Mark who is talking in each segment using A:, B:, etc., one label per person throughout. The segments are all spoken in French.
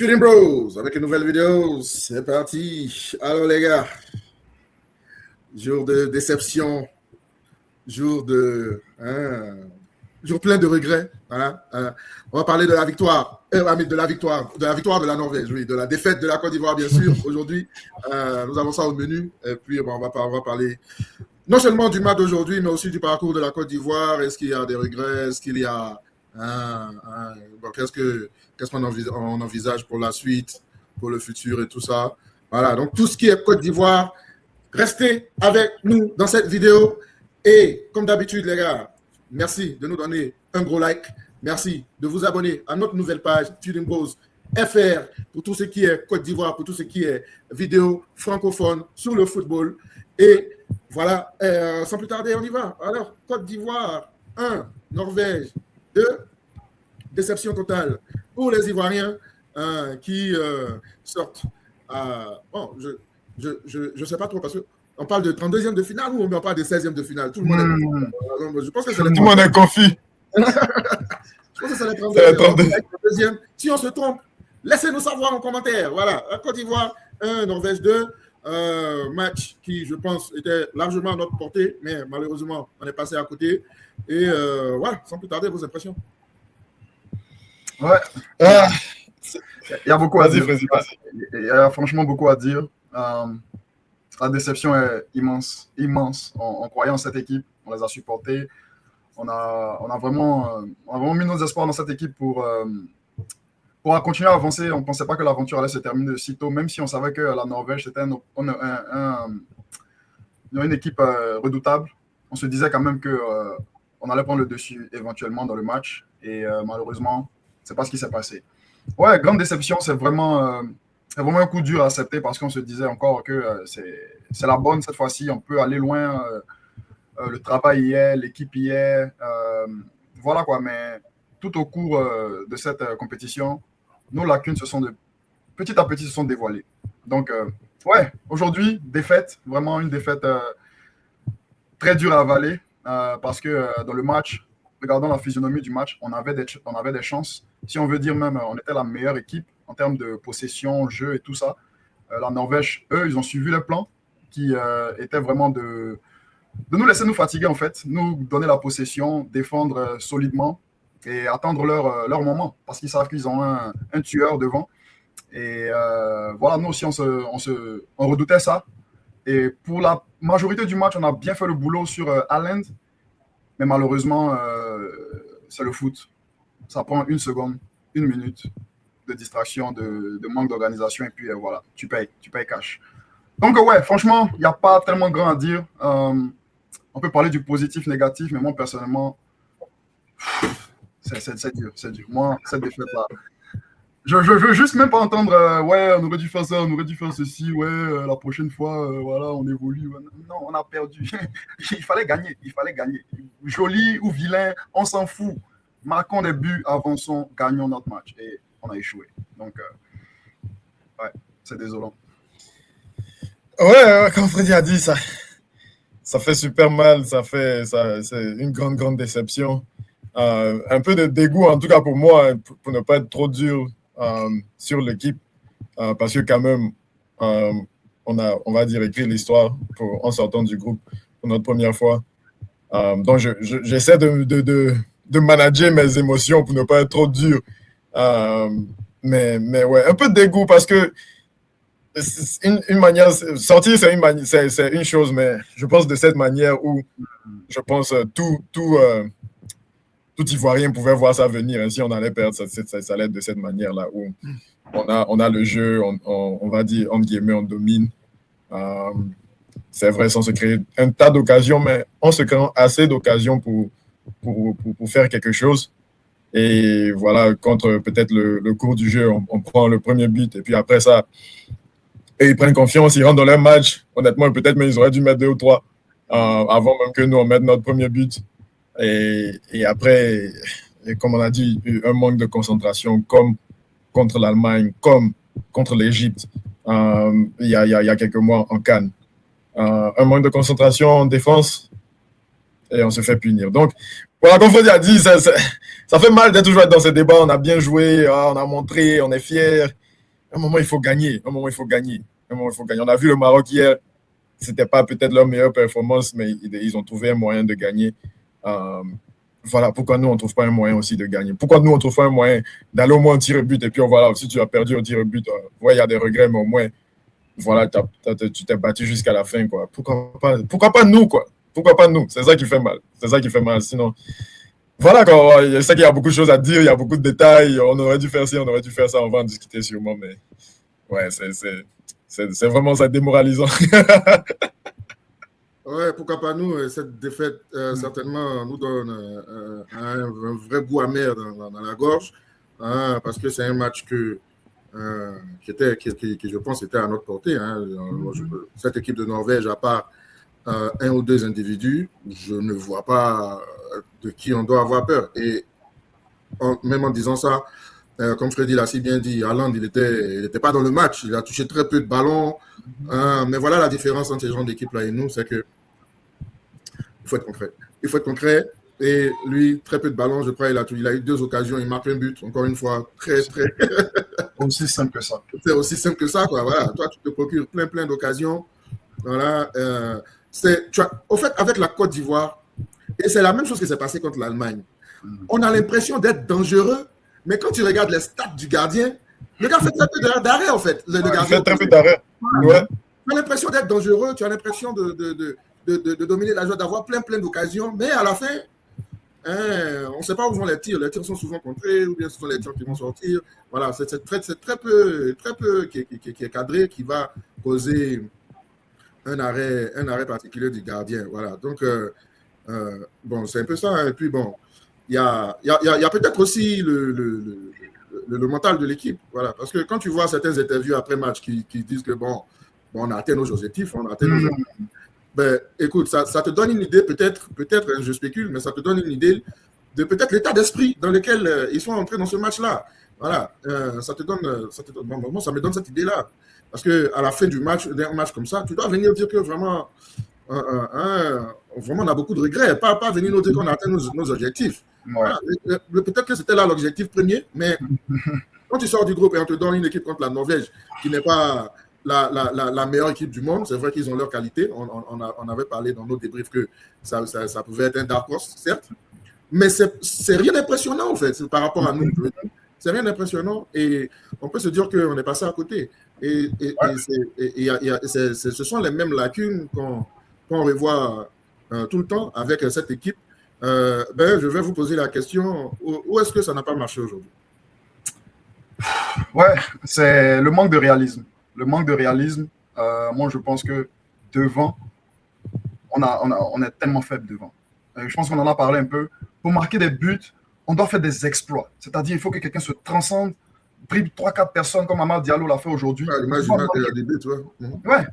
A: Feeding Bros avec une nouvelle vidéo, c'est parti. Alors les gars, jour de déception, jour jour plein de regrets. On va parler de la victoire, de la victoire de la Norvège, oui, de la défaite de la Côte d'Ivoire bien sûr. Aujourd'hui, nous avons ça au menu. Et puis on va parler non seulement du match d'aujourd'hui, mais aussi du parcours de la Côte d'Ivoire. Est-ce qu'il y a des regrets? Est-ce qu'il y a qu'est-ce qu'on envisage pour la suite, pour le futur et tout ça. Voilà, donc tout ce qui est Côte d'Ivoire, restez avec nous dans cette vidéo. Et comme d'habitude, les gars, merci de nous donner un gros like. Merci de vous abonner à notre nouvelle page Feeding Bros FR pour tout ce qui est Côte d'Ivoire, pour tout ce qui est vidéo francophone sur le football. Et voilà, sans plus tarder, on y va. Alors, Côte d'Ivoire 1, Norvège 2, déception totale pour les Ivoiriens qui sortent. Bon, je sais pas trop parce qu'on parle de 32e de finale ou on parle de 16e de finale. Tout le monde est, je pense que c'est
B: tout le monde est confus.
A: Je pense que c'est la 32e. Si on se trompe, laissez-nous savoir en commentaire. Voilà, Côte d'Ivoire 1, Norvège 2. Match qui, je pense, était largement à notre portée, mais malheureusement, on est passé à côté. Et voilà, sans plus tarder, vos impressions.
C: Ouais. Il y a beaucoup à dire. Il y a franchement beaucoup à dire. La déception est immense. On croyait en cette équipe, on les a supportés. On a vraiment mis nos espoirs dans cette équipe pour continuer à avancer. On ne pensait pas que l'aventure allait se terminer de si tôt, même si on savait que la Norvège, c'était une équipe redoutable. On se disait quand même qu'on allait prendre le dessus éventuellement dans le match. Et malheureusement, ce n'est pas ce qui s'est passé. Ouais, grande déception, c'est vraiment un coup dur à accepter parce qu'on se disait encore que c'est la bonne cette fois-ci. On peut aller loin. Le travail y est, l'équipe y est. Voilà quoi, mais tout au cours de cette compétition, nos lacunes petit à petit se sont dévoilées. Donc, ouais, aujourd'hui, défaite, vraiment une défaite très dure à avaler parce que dans le match, regardant la physionomie du match, on avait des chances. Si on veut dire même, on était la meilleure équipe en termes de possession, jeu et tout ça. La Norvège, eux, ils ont suivi le plan qui était vraiment de nous laisser nous fatiguer en fait, nous donner la possession, défendre solidement et attendre leur moment parce qu'ils savent qu'ils ont un tueur devant. Et voilà, nous aussi, on redoutait ça. Et pour la majorité du match, on a bien fait le boulot sur Haaland. Mais malheureusement, c'est le foot. Ça prend une seconde, une minute de distraction, de manque d'organisation. Et puis voilà, tu payes cash. Donc ouais, franchement, il n'y a pas tellement grand à dire. On peut parler du positif, négatif, mais moi, personnellement, c'est dur. Moi, cette défaite-là, je veux juste même pas entendre ouais, on aurait dû faire ça, on aurait dû faire ceci, ouais, la prochaine fois, voilà, on évolue. Non, on a perdu. Il fallait gagner. Joli ou vilain, on s'en fout. Marquons des buts, avançons, gagnons notre match. Et on a échoué. Donc, ouais, c'est désolant.
B: Ouais, comme Freddy a dit, ça fait super mal. C'est une grande déception. Un peu de dégoût, en tout cas pour moi, pour ne pas être trop dur sur l'équipe, parce que quand même, on va dire, écrit l'histoire en sortant du groupe pour notre première fois. Donc, j'essaie de manager mes émotions pour ne pas être trop dur. Mais ouais, un peu de dégoût parce que une manière, sortir, c'est une chose, mais je pense de cette manière où je pense tout Ivoirien pouvait voir ça venir. Si on allait perdre, ça allait être de cette manière-là où on a le jeu, on va dire, entre guillemets, on domine. C'est vrai, sans se créer un tas d'occasions, mais en se créant assez d'occasions pour faire quelque chose. Et voilà, contre peut-être le cours du jeu, on prend le premier but et puis après ça, et ils prennent confiance, ils rentrent dans leur match. Honnêtement, peut-être même ils auraient dû mettre 2 ou 3 avant même que nous, on mette notre premier but. Et après, comme on a dit, un manque de concentration comme contre l'Allemagne, comme contre l'Égypte il y a quelques mois en CAN. Un manque de concentration en défense et on se fait punir. Donc, voilà, comme Freddy a dit, ça fait mal d'être toujours dans ce débat. On a bien joué, on a montré, on est fiers. À un moment, il faut gagner. Un moment, il faut gagner. Un moment, il faut gagner. On a vu le Maroc hier. C'était pas peut-être leur meilleure performance, mais ils ont trouvé un moyen de gagner. Voilà, pourquoi nous, on ne trouve pas un moyen aussi de gagner? Pourquoi nous, on ne trouve pas un moyen d'aller au moins en tir au but? Et puis, voilà, si tu as perdu au tir au but, ouais, il y a des regrets, mais au moins, voilà, tu t'es battu jusqu'à la fin, quoi. Pourquoi pas nous, quoi? Pourquoi pas nous? C'est ça qui fait mal. C'est ça qui fait mal. Sinon, voilà, quoi. Je sais qu'il y a beaucoup de choses à dire, il y a beaucoup de détails. On aurait dû faire ci, on aurait dû faire ça. On va en discuter sûrement, mais ouais, c'est vraiment ça démoralisant.
A: Ouais, pourquoi pas nous, cette défaite certainement nous donne un vrai goût amer dans la gorge, hein, parce que c'est un match qui, je pense, était à notre portée. Hein. Cette équipe de Norvège, à part un ou deux individus, je ne vois pas de qui on doit avoir peur. Et même en disant ça, comme Freddy l'a si bien dit, Haaland, il était pas dans le match, il a touché très peu de ballons. Mais voilà la différence entre ces gens d'équipe-là et nous, c'est que il faut être concret. Il faut être concret. Et lui, très peu de ballons, je crois, il a eu 2 occasions, il marque un but, encore une fois, très.
C: Aussi simple que ça.
A: C'est aussi simple que ça, quoi. Voilà. Toi, tu te procures plein d'occasions. Voilà. Au fait, avec la Côte d'Ivoire, et c'est la même chose qui s'est passé contre l'Allemagne, on a l'impression d'être dangereux, mais quand tu regardes les stats du gardien, le gars fait très peu d'arrêt, en fait. Le gardien
B: fait très peu d'arrêt. Ouais.
A: Tu as l'impression d'être dangereux, tu as l'impression de dominer la joie, d'avoir plein d'occasions, mais à la fin, on ne sait pas où vont les tirs. Les tirs sont souvent contrés, ou bien ce sont les tirs qui vont sortir. Voilà, c'est très peu qui est cadré, qui va causer un arrêt particulier du gardien. Voilà, donc, bon, c'est un peu ça. Hein. Et puis, bon, il y a peut-être aussi le mental de l'équipe. Voilà, parce que quand tu vois certaines interviews après match qui disent que, bon, on a atteint nos objectifs, ben, écoute, ça te donne une idée, peut-être, je spécule, mais ça te donne une idée de peut-être l'état d'esprit dans lequel ils sont entrés dans ce match-là. Voilà, ça me donne cette idée-là. Parce qu'à la fin du match, d'un match comme ça, tu dois venir dire que vraiment, vraiment on a beaucoup de regrets, pas venir nous dire qu'on a atteint nos objectifs.
C: Ouais.
A: Voilà. Peut-être que c'était là l'objectif premier, mais quand tu sors du groupe et on te donne une équipe contre la Norvège qui n'est pas la meilleure équipe du monde, c'est vrai qu'ils ont leur qualité. On avait parlé dans nos débriefs que ça pouvait être un dark horse, certes, mais c'est rien d'impressionnant en fait par rapport à nous. C'est rien d'impressionnant et on peut se dire qu'on est passé à côté. Et ce sont les mêmes lacunes qu'on revoit tout le temps avec cette équipe. Je vais vous poser la question, où est-ce que ça n'a pas marché aujourd'hui?
C: Ouais, c'est le manque de réalisme. Le manque de réalisme, moi je pense que devant, on est tellement faible devant. Je pense qu'on en a parlé un peu. Pour marquer des buts, on doit faire des exploits. C'est-à-dire, il faut que quelqu'un se transcende, dribble 3-4 personnes comme Amad Diallo l'a fait aujourd'hui. Ouais,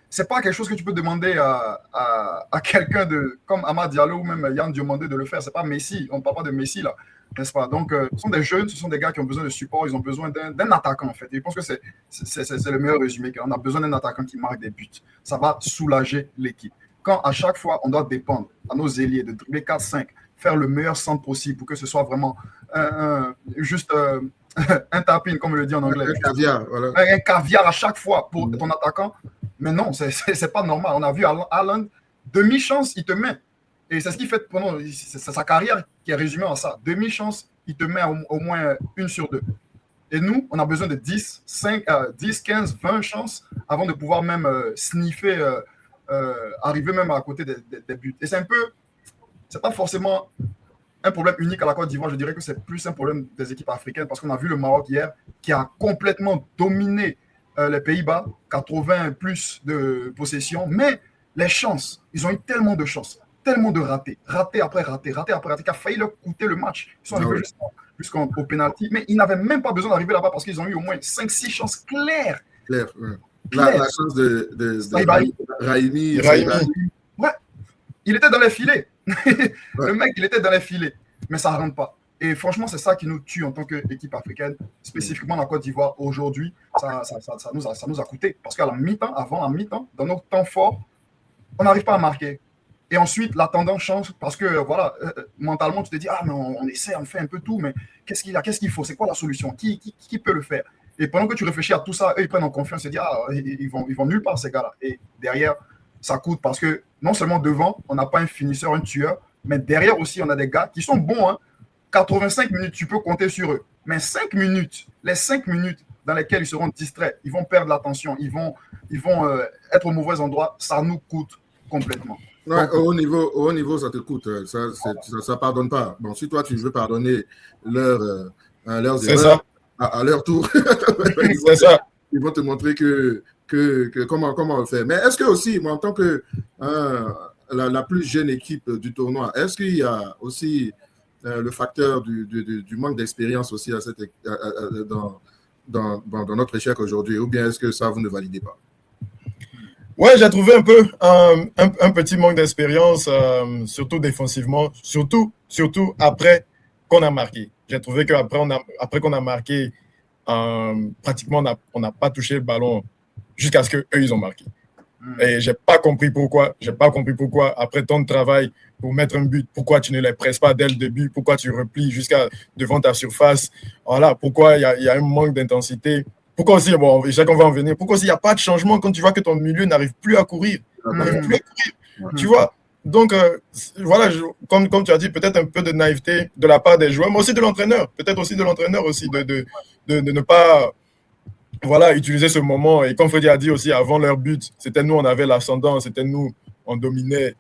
C: c'est pas quelque chose que tu peux demander à quelqu'un comme Amad Diallo ou même Yann Diomandé de le faire. C'est pas Messi, on ne parle pas de Messi là, n'est-ce pas? Donc, ce sont des jeunes, ce sont des gars qui ont besoin de support, ils ont besoin d'un attaquant en fait. Et je pense que c'est le meilleur résumé. On a besoin d'un attaquant qui marque des buts. Ça va soulager l'équipe. Quand à chaque fois, on doit dépendre à nos ailiers de dribbler 4-5, faire le meilleur centre possible pour que ce soit vraiment juste un tapin, comme on le dit en anglais.
A: Un caviar, voilà.
C: Un caviar à chaque fois pour ton attaquant. Mais non, c'est pas normal. On a vu Haaland, demi-chance, il te met. Et c'est ce qu'il fait pendant sa carrière qui est résumée en ça. Demi-chance, il te met au moins 1 sur 2. Et nous, on a besoin de 10, 15, 20 chances avant de pouvoir même sniffer, arriver même à côté des buts. Et c'est pas forcément un problème unique à la Côte d'Ivoire. Je dirais que c'est plus un problème des équipes africaines parce qu'on a vu le Maroc hier qui a complètement dominé les Pays-Bas, 80 plus de possession, mais les chances, ils ont eu tellement de chances, tellement de ratés, raté après raté, qui a failli leur coûter le match. Ils sont arrivés jusqu'au penalty, mais ils n'avaient même pas besoin d'arriver là-bas parce qu'ils ont eu au moins 5-6 chances claires.
A: Ouais. La chance de Raimi.
C: Ouais, il était dans les filets. Le mec, il était dans les filets, mais ça ne rentre pas. Et franchement, c'est ça qui nous tue en tant qu'équipe africaine, spécifiquement la Côte d'Ivoire. Aujourd'hui, ça nous a coûté. Parce qu'à la mi-temps, avant la mi-temps, dans notre temps fort, on n'arrive pas à marquer. Et ensuite, la tendance change parce que, voilà, mentalement, tu te dis, ah, mais on essaie, on fait un peu tout, mais qu'est-ce qu'il faut? C'est quoi la solution? Qui peut le faire? Et pendant que tu réfléchis à tout ça, eux, ils prennent en confiance et disent, ils vont nulle part, ces gars-là. Et derrière, ça coûte parce que non seulement devant, on n'a pas un finisseur, un tueur, mais derrière aussi, on a des gars qui sont bons. Hein. 85 minutes, tu peux compter sur eux. Mais 5 minutes, les 5 minutes dans lesquelles ils seront distraits, ils vont perdre l'attention, ils vont être au mauvais endroit, ça nous coûte complètement.
A: Ouais, au haut niveau, ça te coûte. Ça pardonne pas. Bon, si toi, tu veux pardonner leurs erreurs à leur tour,
B: c'est ça.
A: Ils vont te montrer comment on le fait. Mais est-ce que aussi, moi, en tant que la plus jeune équipe du tournoi, est-ce qu'il y a aussi le facteur du manque d'expérience aussi dans notre échec aujourd'hui, ou bien est-ce que ça, vous ne validez pas?
B: Ouais, j'ai trouvé un peu un petit manque d'expérience, surtout défensivement, surtout après qu'on a marqué. J'ai trouvé qu'après qu'on a marqué, pratiquement on n'a pas touché le ballon jusqu'à ce qu'eux, ils ont marqué. Et j'ai pas compris pourquoi, après tant de travail pour mettre un but, pourquoi tu ne les presses pas dès le début, pourquoi tu replies jusqu'à devant ta surface. Voilà, pourquoi il y a un manque d'intensité. Pourquoi aussi, bon, chacun va en venir, pourquoi aussi il n'y a pas de changement quand tu vois que ton milieu n'arrive plus à courir, tu vois. Donc, voilà, comme tu as dit, peut-être un peu de naïveté de la part des joueurs, mais aussi de l'entraîneur, peut-être aussi de l'entraîneur aussi, de ne pas utiliser ce moment. Et comme Freddy a dit aussi, avant leur but, c'était nous, on avait l'ascendant, c'était nous, on dominait,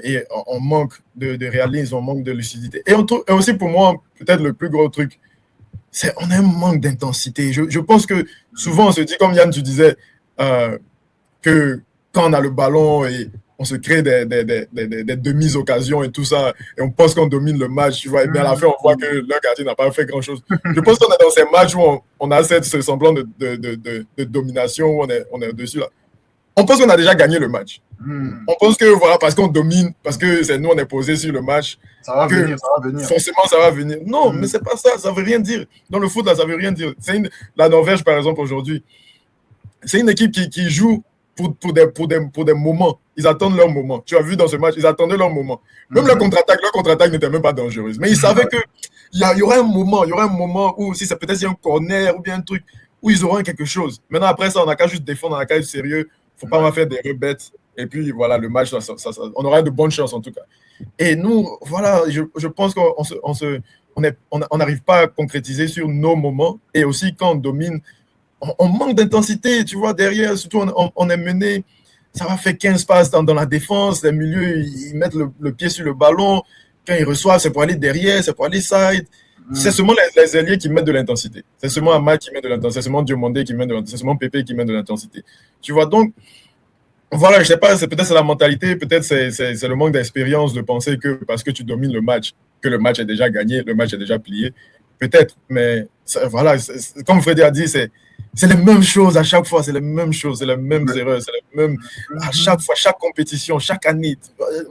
B: et on manque de réalisme, on manque de lucidité. Et aussi pour moi, peut-être le plus gros truc, on a un manque d'intensité. Je pense que souvent, on se dit, comme Yann, tu disais, que quand on a le ballon et on se crée des demi-occasions et tout ça, et on pense qu'on domine le match, tu vois, et bien à la fin, on voit que le gardien n'a pas fait grand-chose. Je pense qu'on est dans ces matchs où on a ce semblant de domination, où on est au-dessus, là. On pense qu'on a déjà gagné le match. On pense que, voilà, parce qu'on domine, parce que c'est nous, on est posé sur le match,
C: ça va venir.
B: Forcément, ça va venir. Non, mais c'est pas ça, ça veut rien dire. Dans le foot, là, ça veut rien dire. La Norvège, par exemple, aujourd'hui, c'est une équipe qui joue pour des moments. Ils attendent leur moment. Tu as vu dans ce match, ils attendaient leur moment. Même leur contre-attaque n'était même pas dangereuse. Mais ils savaient qu'il y aurait un moment où, si c'est peut-être un corner ou bien un truc, où ils auront quelque chose. Maintenant, après ça, on n'a qu'à juste défendre, on n'a qu'à être sérieux. Il ne faut pas faire des rebêtes. Et puis, voilà, le match, on aura de bonnes chances, en tout cas. Et nous, voilà, je pense qu'on n'arrive pas à concrétiser sur nos moments. Et aussi, quand on domine, on manque d'intensité, tu vois, derrière, surtout on est mené, ça va faire 15 passes dans la défense, les milieux, ils mettent le pied sur le ballon, quand ils reçoivent, c'est pour aller derrière, c'est pour aller side. C'est seulement les ailiers qui mettent de l'intensité. C'est seulement Amal qui met de l'intensité, c'est seulement Diomandé qui met de l'intensité, c'est seulement Pépé qui met de l'intensité. Tu vois, donc, voilà, je sais pas, peut-être c'est la mentalité, peut-être c'est le manque d'expérience de penser que parce que tu domines le match, que le match est déjà gagné, le match est déjà plié. Peut-être, mais voilà, comme Freddy a dit, c'est les mêmes choses à chaque fois, c'est les mêmes choses, c'est les mêmes erreurs, c'est les mêmes à chaque fois, chaque compétition, chaque année.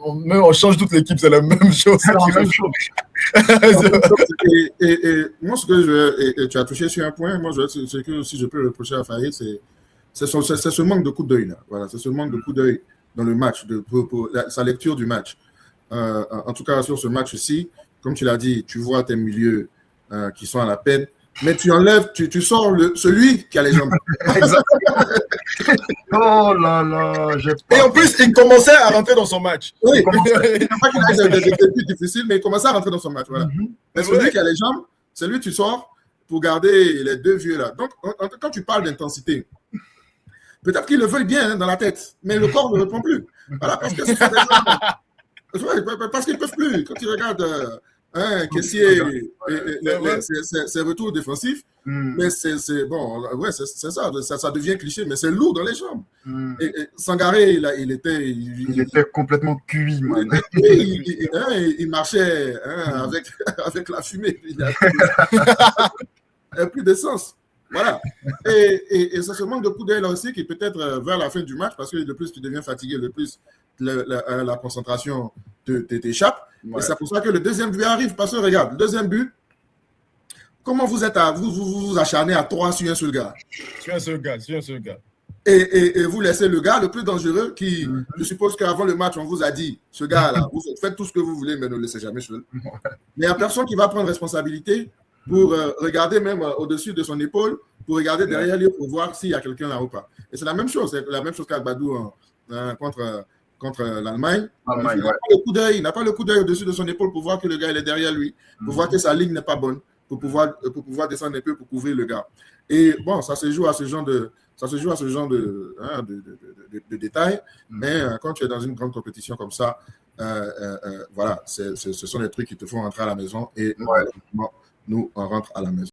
B: On change toute l'équipe, c'est la même chose.
C: C'est la même chose.
A: Et moi, tu as touché sur un point, moi, ce que si je peux reprocher à Farid, c'est ce manque de coup d'œil là. Voilà, c'est ce manque de coup d'œil dans le match, pour sa lecture du match. En tout cas, sur ce match-ci, comme tu l'as dit, tu vois tes milieux qui sont à la peine, mais tu enlèves, tu sors celui qui a les jambes.
C: Oh là là,
B: et en plus, il commençait à rentrer dans son match.
A: Oui, il commençait. Pas qu'il a des débuts difficiles, mais il commençait à rentrer dans son match. Voilà. Mais celui qui a les jambes, c'est lui tu sors pour garder les deux vieux là. Donc, quand tu parles d'intensité, peut-être qu'ils le veulent bien dans la tête, mais le corps ne répond plus. Voilà, parce que parce qu'ils ne peuvent plus. Quand tu regardes Kessié, ses retours défensifs, mais c'est bon, ouais, c'est ça devient cliché, mais c'est lourd dans les jambes. Et Sangaré, il
C: était complètement cuit, man.
A: Il marchait avec la fumée. Il n'a plus d'essence. Voilà. Et ça se manque de coup d'œil là aussi, qui peut-être vers la fin du match, parce que le plus tu deviens fatigué, le plus la concentration t'échappe. Ouais. Et c'est pour ça que le deuxième but arrive. Parce que regarde, le deuxième but, comment vous êtes vous acharnez à 3 sur un seul gars.
B: Sur un seul gars.
A: Et vous laissez le gars le plus dangereux qui, je suppose qu'avant le match, on vous a dit, ce gars-là, vous faites tout ce que vous voulez, mais ne le laissez jamais seul. Mais il n'y a personne qui va prendre responsabilité pour regarder même au-dessus de son épaule, pour regarder derrière lui pour voir s'il y a quelqu'un là ou pas. Et c'est la même chose, qu'Agbadou contre l'Allemagne. Il n'a pas le coup d'œil au-dessus de son épaule pour voir que le gars il est derrière lui, pour voir que sa ligne n'est pas bonne, pour pouvoir descendre un peu pour couvrir le gars. Et bon, ça se joue à ce genre de détails, mais quand tu es dans une grande compétition comme ça, voilà, ce sont les trucs qui te font rentrer à la maison et nous, on rentre à la maison.